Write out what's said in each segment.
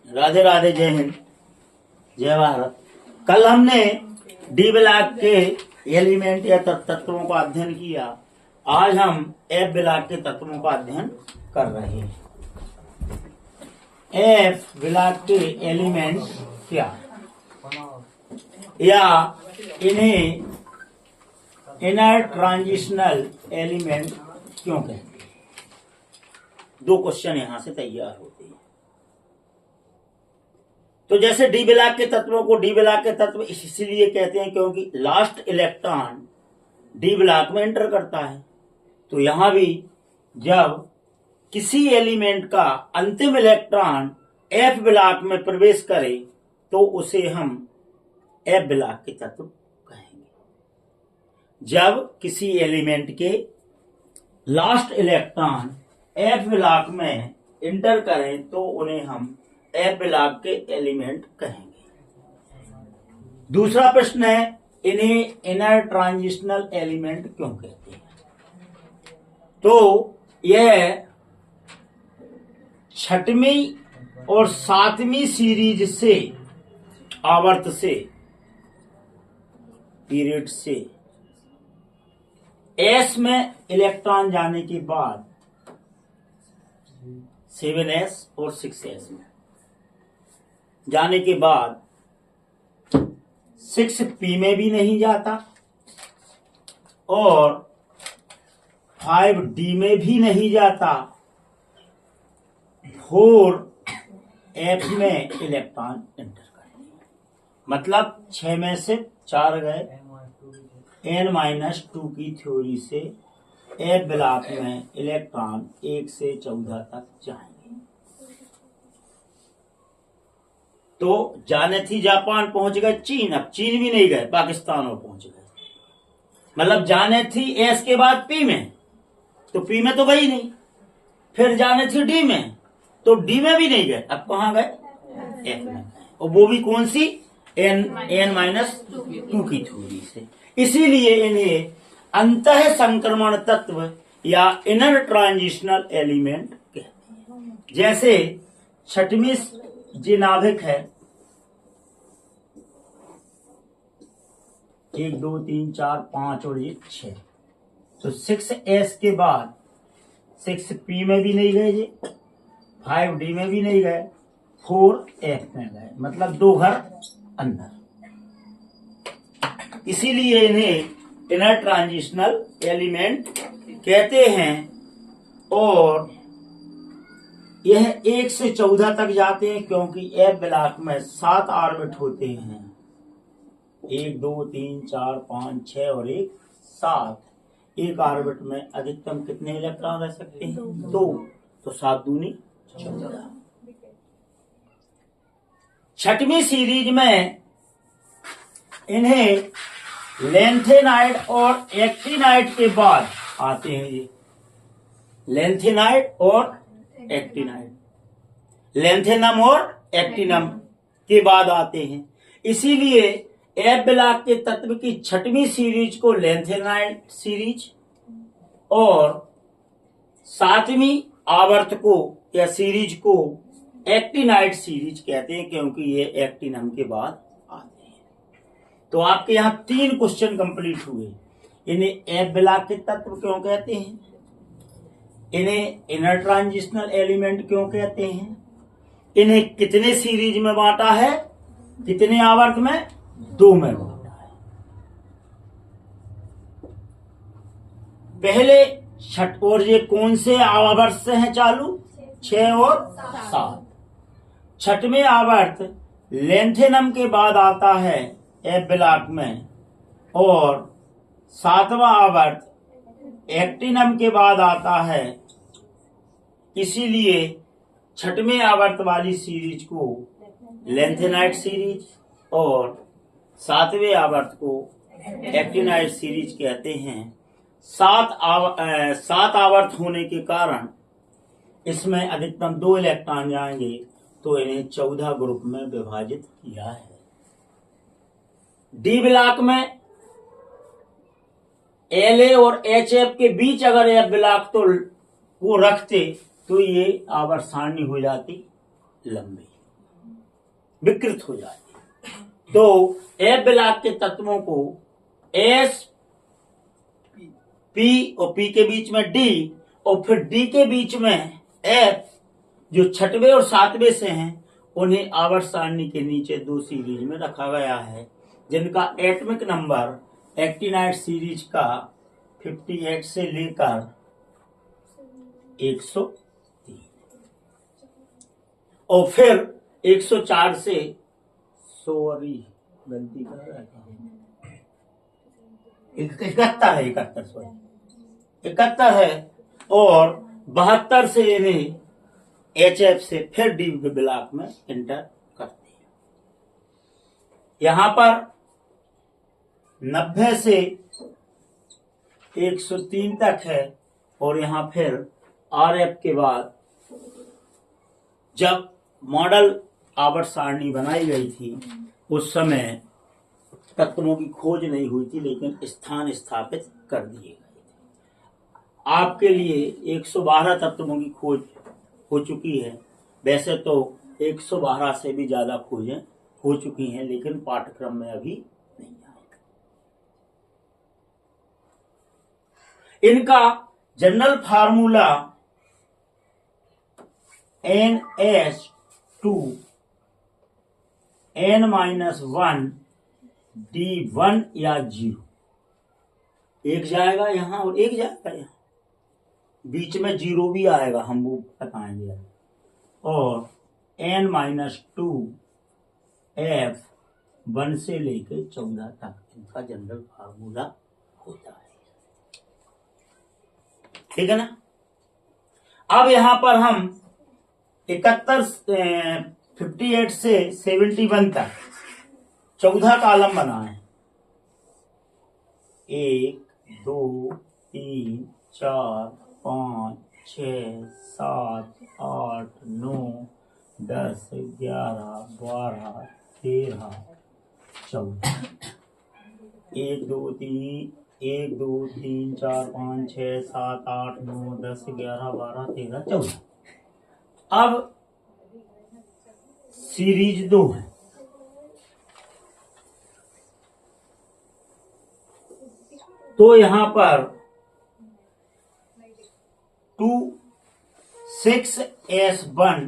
राधे राधे, जय हिंद, जय भारत। कल हमने डी ब्लॉक के एलिमेंट या तत्वों का अध्ययन किया। आज हम एफ ब्लॉक के तत्वों का अध्ययन कर रहे हैं। एफ ब्लॉक के एलिमेंट क्या या इन्हें इनर ट्रांजिशनल एलिमेंट क्यों कहते हैं? दो क्वेश्चन यहां से तैयार होते हैं। तो जैसे डी ब्लॉक के तत्वों को डी ब्लॉक के तत्व इसलिए कहते हैं क्योंकि लास्ट इलेक्ट्रॉन डी ब्लॉक में एंटर करता है। तो यहां भी जब किसी एलिमेंट का अंतिम इलेक्ट्रॉन एफ ब्लॉक में प्रवेश करे तो उसे हम एफ ब्लॉक के तत्व कहेंगे। जब किसी एलिमेंट के लास्ट इलेक्ट्रॉन एफ ब्लॉक में इंटर करें तो उन्हें हम एफ ब्लॉक के एलिमेंट कहेंगे। दूसरा प्रश्न है, इन्हें इनर ट्रांजिशनल एलिमेंट क्यों कहते हैं? तो यह छठवीं और सातवीं सीरीज से आवर्त से पीरियड से एस में इलेक्ट्रॉन जाने के बाद 7s और 6s में जाने के बाद 6p में भी नहीं जाता और 5d में भी नहीं जाता, 4f में इलेक्ट्रॉन एंटर करेंगे। मतलब 6 में से 4 गए। n-2 की थ्योरी से एफ ब्लॉक में इलेक्ट्रॉन 1 से 14 तक जाएंगे। तो जाने थी जापान, पहुंच गए चीन। अब चीन भी नहीं गए, पाकिस्तान और पहुंच गए। मतलब जाने थी एस के बाद पी में, तो पी में तो गई नहीं। फिर जाने थी डी में, तो डी में भी नहीं गए। अब कहां गए? एफ में। और वो भी कौन सी? n-2 की थ्योरी से। इसीलिए इन्हें अंतः संक्रमण तत्व या इनर ट्रांजिशनल एलिमेंट कहते हैं। जैसे छठवीं जी नाभिक है, 1 2 3 4 5 और ये 6। तो 6s के बाद 6p में भी नहीं गए जी, 5d में भी नहीं गए, 4f में गए। मतलब 2 घर अंदर। इसीलिए इन्हें इनर ट्रांजिशनल एलिमेंट कहते हैं। और यह 1 से 14 तक जाते हैं क्योंकि एफ ब्लॉक में 7 ऑर्बिट होते हैं। 1 2 3 4 5 6 और 1 7। एक ऑर्बिट में अधिकतम कितने इलेक्ट्रॉन रह सकते हैं? 2। तो 7 दूनी 14। छठवीं सीरीज में इन्हें लेंथेनाइड और एक्टिनाइड के बाद आते हैं। ये लेंथेनाइड और एक्टिनाइड, लेंथेनम और एक्टिनम के बाद आते हैं। इसीलिए एफ ब्लॉक के तत्व की छठवीं सीरीज को लेंथेनाइड सीरीज और 7वीं आवर्त को या सीरीज को एक्टिनाइड सीरीज कहते हैं क्योंकि ये एक्टिनम के बाद आते हैं। तो आपके यहां 3 क्वेश्चन कंप्लीट हुए। इन्हें एफ ब्लॉक के तत्व क्यों कहते हैं? इन्हें इनर ट्रांजिशनल एलिमेंट क्यों कहते हैं? इन्हें कितने सीरीज में बांटा है? कितने आवर्त में? 2 में बांटा है। पहले छठ और ये कौन से आवर्त से हैं चालू? 6 और 7। छठवें आवर्त लेंथेनम के बाद आता है एफ ब्लॉक में और 7वां आवर्त एक्टिनम के बाद आता है। इसीलिए छठवें आवर्त वाली सीरीज को लेंथेनाइड सीरीज और 7वें आवर्त को एक्टिनाइड सीरीज कहते हैं। 7 आवर्त होने के कारण इसमें अधिकतम 2 इलेक्ट्रॉन जाएंगे, तो इन्हें 14 ग्रुप में विभाजित किया है। डी ब्लॉक में LA और HF के बीच अगर एफ ब्लॉक को रखते तो ये आवर्त सारणी हो जाती लंबी। विकृत हो जाएगी। तो एफ ब्लॉक के तत्वों को एस, पी और पी के बीच में डी और फिर डी के बीच में एफ, जो छठवें और सातवें से हैं, उन्हें आवर्त सारणी के नीचे दो सीरीज में रखा गया है, जिनका एटॉमिक नंबर एक्टिनाइड सीरीज का 58 से लेकर 103 और फिर 104 से, सॉरी गलती कर रहा है, 71 है और 72 से इन्हें HF से फिर डी ब्लॉक में इंटर करते हैं। यहां पर 90 से 103 तक है और यहां फिर RF के बाद जब मॉडल आवर्त सारणी बनाई गई थी उस समय तत्वों की खोज नहीं हुई थी, लेकिन स्थान स्थापित कर दिए गए थे। आपके लिए 112 तत्वों की खोज हो चुकी है। वैसे तो 112 से भी ज्यादा खोजें हो चुकी हैं, लेकिन पाठ्यक्रम में अभी नहीं आएगा। इनका जनरल फार्मूला NH2N-1 D1 या 0, एक जाएगा यहां और एक जाएगा यहां, बीच में 0 भी आएगा, हम वो बताएंगे। और N-2 F 1 से लेकर 14 तक इनका जनरल फार्मूला होता है। ठीक है ना। अब यहां पर हम 58 से 71 तक 14 कॉलम बनाए। 1 2 3 4 5 6 7 8 9 10 11 12 13 14 1 2 3 4 5 6 7 8 9 10 11 12 13 14। अब सीरीज 2 है। तो यहां पर 6S1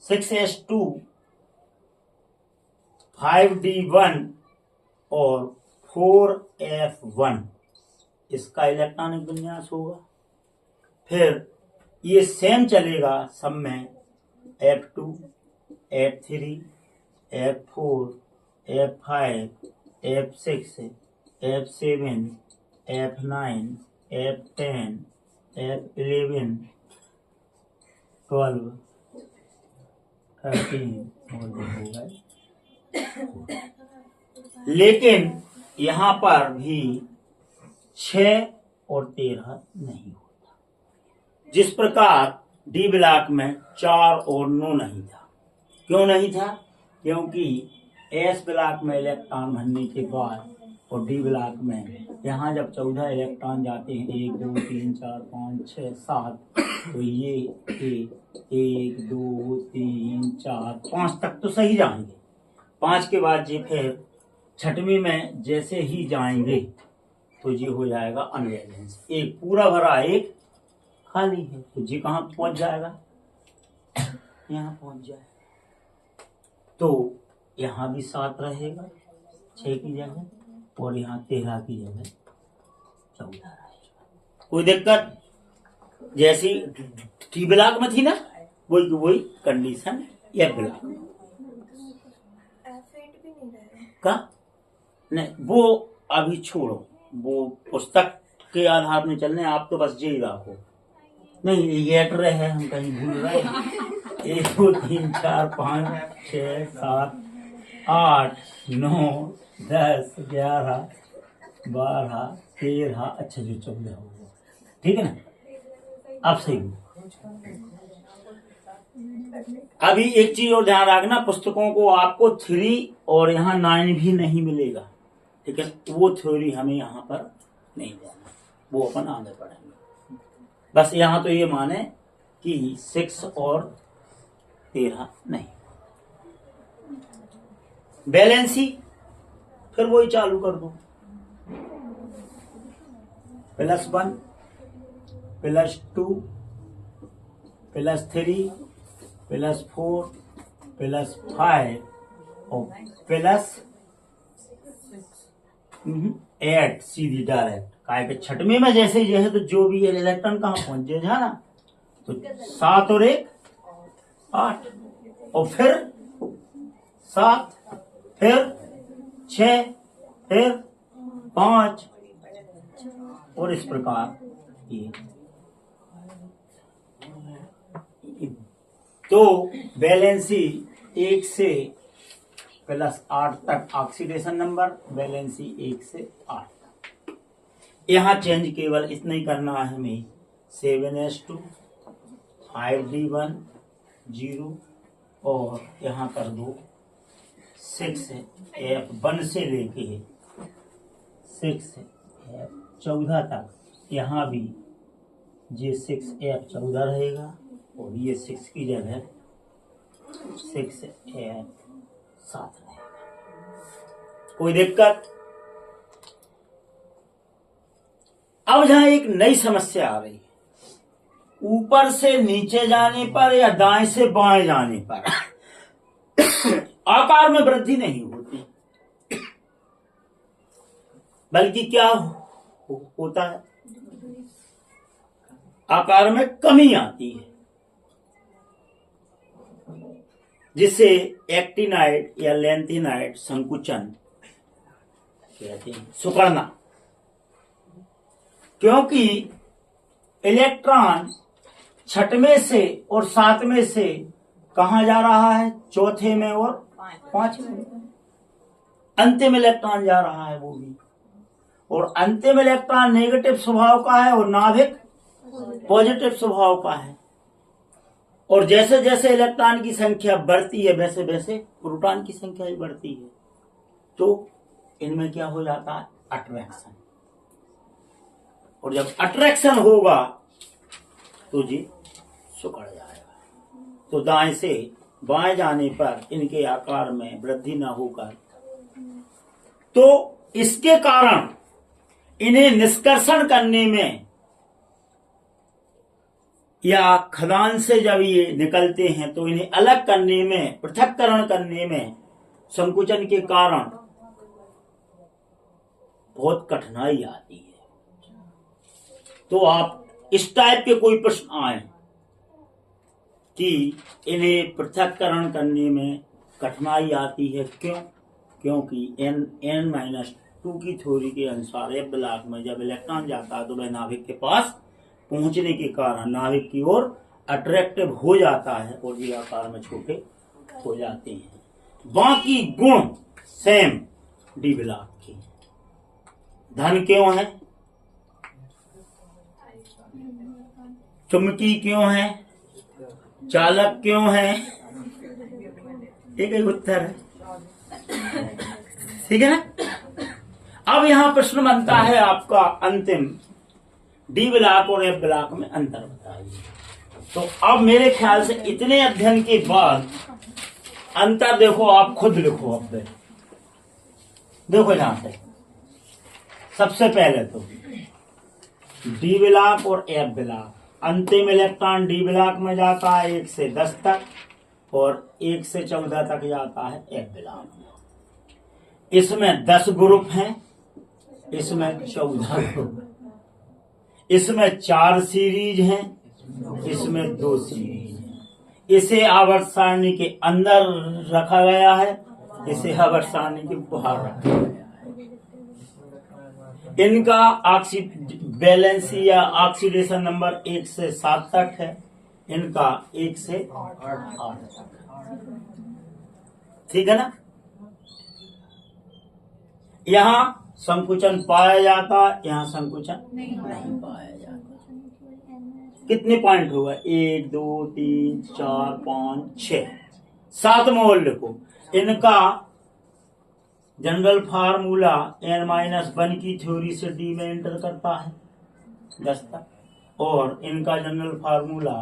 6S2 5D1 और 4F1 इसका इलेक्ट्रॉनिक विन्यास होगा। फिर ये सेम चलेगा सब में, F2 F3 F4 F5 F6 F7 F9 F10 F11 12 13 और लेकिन यहां पर भी 6 और 13 नहीं होता। जिस प्रकार डी ब्लॉक में 4 और 9 नहीं था। क्यों नहीं था? क्योंकि एस ब्लॉक में इलेक्ट्रॉन भरने के बाद और डी ब्लॉक में यहाँ जब 14 इलेक्ट्रॉन जाते हैं, 1 2 3 4 5 6 7, तो ये 1 2 3 4 5 तक तो सही जाएंगे। 5 के बाद जी फिर छठवीं में जैसे ही जाएंगे तो जी हो जाएगा अनबैलेंस, एक पूरा भरा एक खाली है, तो जी कहाँ पहुंच जाएगा? यहाँ पहुंच जाएगा। तो यहाँ भी 7 रहेगा 6 की जगह, और यहाँ 13 की जगह 14 रहेगा। कोई दिक्कत? जैसी टी ब्लॉक में थी ना, वही कंडीशन एफ ब्लॉक में का नहीं। वो अभी छोड़ो, वो पुस्तक के आधार में चलने, आप तो बस यही रखो। नहीं ये एड्रेस है, हम कहीं भूल रहे हैं। 1 2 3 4 5 6 7 8 9 10 11 12 13, अच्छा जो 14 हो गया। ठीक है ना, अब सही हो। अभी एक चीज और ध्यान रखना, पुस्तकों को आपको 3 और यहाँ 9 भी नहीं मिलेगा। ठीक है, वो थ्योरी हमें यहाँ पर नहीं देना, वो अपन आगे पढ़ेंगे। बस यहाँ तो ये माने कि 6 और 13 नहीं। बैलेंसी फिर वही चालू कर दो, +1 +2 +3 +4 +5 और +8 सीधी डायरेक्ट। काय के छठवें में जैसे ये है तो जो भी इलेक्ट्रॉन कहाँ पहुंचे जा ना, तो 7 और 1 8 और फिर 7 फिर 6 फिर 5 और इस प्रकार ये। तो बैलेंसी 1 से +8 तक ऑक्सीडेशन नंबर, बैलेंसी 1 से 8 तक। यहाँ चेंज केवल इतना ही करना है हमें, 7s2 5d1 0 और यहाँ कर दो 6f1 से लेके 6f14 तक। यहाँ भी ये 6f14 रहेगा और ये 6 की जगह 6f7 रहेगा। कोई दिक्कत? अब जहां एक नई समस्या आ रही है, ऊपर से नीचे जाने पर या दाएं से बाएं जाने पर आकार में वृद्धि नहीं होती, बल्कि क्या होता है, आकार में कमी आती है, जिसे एक्टिनाइड या लेंथिनाइड संकुचन कहते हैं, सिकुड़ना। क्योंकि इलेक्ट्रॉन छठवें से और 7वें से कहां जा रहा है, चौथे में और 5वें में अंतिम इलेक्ट्रॉन जा रहा है वो भी, और अंतिम इलेक्ट्रॉन नेगेटिव स्वभाव का है और नाभिक पॉजिटिव स्वभाव का है। और जैसे जैसे इलेक्ट्रॉन की संख्या बढ़ती है वैसे वैसे प्रोटॉन की संख्या भी बढ़ती है। तो इनमें क्या हो जाता है, अट्रैक्शन। और जब अट्रैक्शन होगा तो जी सिकुड़ जाएगा। तो दाएं से बाएं जाने पर इनके आकार में वृद्धि न होकर, तो इसके कारण इन्हें निष्कर्षण करने में या खदान से जब ये निकलते हैं तो इन्हें अलग करने में, पृथक्करण करने में संकुचन के कारण बहुत कठिनाई आती है। तो आप इस टाइप के कोई प्रश्न आए कि इन्हें पृथक्करण करने में कठिनाई आती है, क्यों? क्योंकि n-2 की थ्योरी के अनुसार एफ ब्लॉक में जब इलेक्ट्रॉन जाता है तो वह नाभिक के पास पहुंचने के कारण नाभिक की ओर अट्रैक्टिव हो जाता है और ये आकार में छोटे हो जाते हैं। बाकी गुण सेम डी ब्लॉक के। धन क्यों है, चुंबकी क्यों है, चालक क्यों है, एक ही उत्तर है, ठीक है ना। अब यहां प्रश्न बनता है आपका अंतिम, डी ब्लॉक और एफ ब्लॉक में अंतर बताइए। तो अब मेरे ख्याल से इतने अध्ययन के बाद अंतर देखो, आप खुद लिखो। अब देखो यहां से सबसे पहले तो डी ब्लॉक और एफ ब्लॉक, अंतिम इलेक्ट्रॉन डी ब्लॉक में जाता है 1 से 10 तक और 1 से 14 तक जाता है एफ ब्लॉक में। इसमें 10 ग्रुप हैं, इसमें 14 ग्रुप, इसमें 4 सीरीज हैं, इसमें 2 सीरीज हैं। इसे आवर्त सारणी के अंदर रखा गया है, इसे आवर्त सारणी के बाहर रखा गया है। इनका बैलेंसी या ऑक्सीडेशन नंबर 1 से 7 तक है, इनका 1 से 8 तक, ठीक है ना। यहां संकुचन पाया जाता, यहां संकुचन नहीं पाया जाता। कितने पॉइंट हुआ, 1 2 3 4 5 6 7 मोल लिखो। इनका जनरल फार्मूला n-1 की थ्योरी से डी में एंटर करता है 10 तक, और इनका जनरल फार्मूला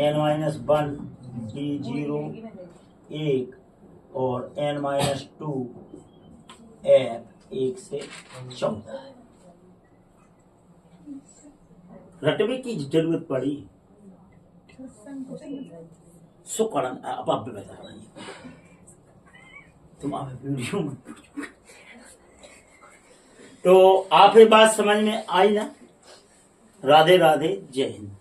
n-1 d0 1 और n-2 f 1 से 14 है। रटवे की जरूरत पड़ी सुकरण अब आप बता रही तुम आप वीडियो में। तो आप ये बात समझ में आई ना। राधे राधे, जय हिंद।